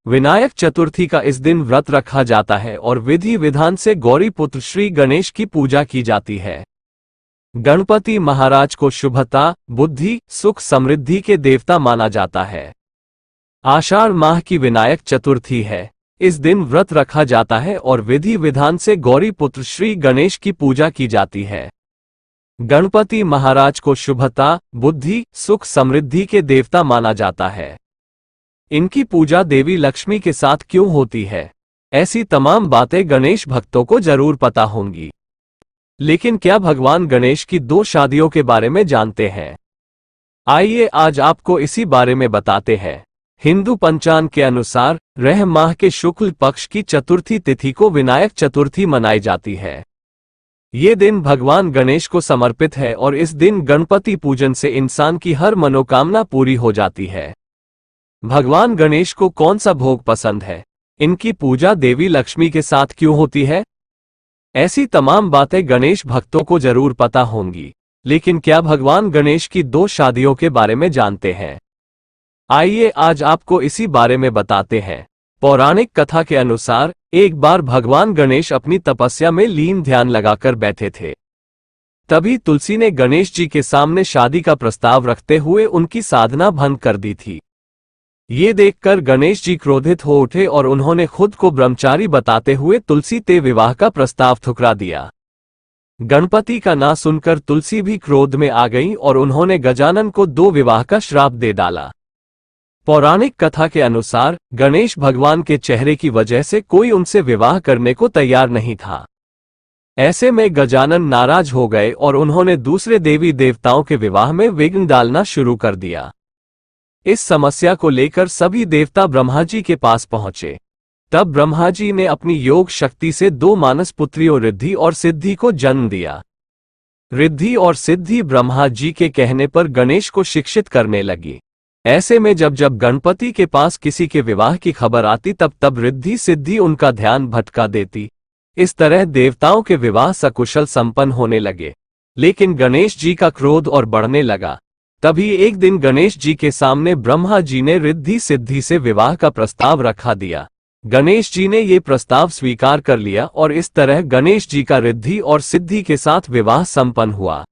विनायक चतुर्थी का इस दिन व्रत रखा जाता है और विधि विधान से गौरी पुत्र श्री गणेश की पूजा की जाती है। गणपति महाराज को शुभता, बुद्धि, सुख, समृद्धि के देवता माना जाता है। आषाढ़ माह की विनायक चतुर्थी है। इस दिन व्रत रखा जाता है और विधि विधान से गौरी पुत्र श्री गणेश की पूजा की जाती है। गणपति महाराज को शुभता, बुद्धि, सुख, समृद्धि के देवता माना जाता है। इनकी पूजा देवी लक्ष्मी के साथ क्यों होती है? ऐसी तमाम बातें गणेश भक्तों को जरूर पता होंगी। लेकिन क्या भगवान गणेश की 2 शादियों के बारे में जानते हैं? आइए आज आपको इसी बारे में बताते हैं। हिंदू पंचांग के अनुसार रह माह के शुक्ल पक्ष की चतुर्थी तिथि को विनायक चतुर्थी मनाई जाती है। ये दिन भगवान गणेश को समर्पित है और इस दिन गणपति पूजन से इंसान की हर मनोकामना पूरी हो जाती है। भगवान गणेश को कौन सा भोग पसंद है? इनकी पूजा देवी लक्ष्मी के साथ क्यों होती है? ऐसी तमाम बातें गणेश भक्तों को जरूर पता होंगी। लेकिन क्या भगवान गणेश की 2 शादियों के बारे में जानते हैं? आइए आज आपको इसी बारे में बताते हैं। पौराणिक कथा के अनुसार एक बार भगवान गणेश अपनी तपस्या में लीन ध्यान लगाकर बैठे थे। तभी तुलसी ने गणेश जी के सामने शादी का प्रस्ताव रखते हुए उनकी साधना भंग कर दी थी। ये देखकर गणेश जी क्रोधित हो उठे और उन्होंने खुद को ब्रह्मचारी बताते हुए तुलसी से विवाह का प्रस्ताव ठुकरा दिया। गणपति का ना सुनकर तुलसी भी क्रोध में आ गईं और उन्होंने गजानन को 2 विवाह का श्राप दे डाला। पौराणिक कथा के अनुसार गणेश भगवान के चेहरे की वजह से कोई उनसे विवाह करने को तैयार नहीं था। ऐसे में गजानन नाराज हो गए और उन्होंने दूसरे देवी देवताओं के विवाह में विघ्न डालना शुरू कर दिया। इस समस्या को लेकर सभी देवता ब्रह्मा जी के पास पहुंचे। तब ब्रह्मा जी ने अपनी योग शक्ति से 2 मानस पुत्रियों रिद्धि और सिद्धि को जन्म दिया। रिद्धि और सिद्धि ब्रह्मा जी के कहने पर गणेश को शिक्षित करने लगी। ऐसे में जब जब गणपति के पास किसी के विवाह की खबर आती तब तब रिद्धि सिद्धि उनका ध्यान भटका देती। इस तरह देवताओं के विवाह सकुशल संपन्न होने लगे। लेकिन गणेश जी का क्रोध और बढ़ने लगा। तभी एक दिन गणेश जी के सामने ब्रह्मा जी ने रिद्धि सिद्धि से विवाह का प्रस्ताव रखा दिया। गणेश जी ने ये प्रस्ताव स्वीकार कर लिया और इस तरह गणेश जी का रिद्धि और सिद्धि के साथ विवाह संपन्न हुआ।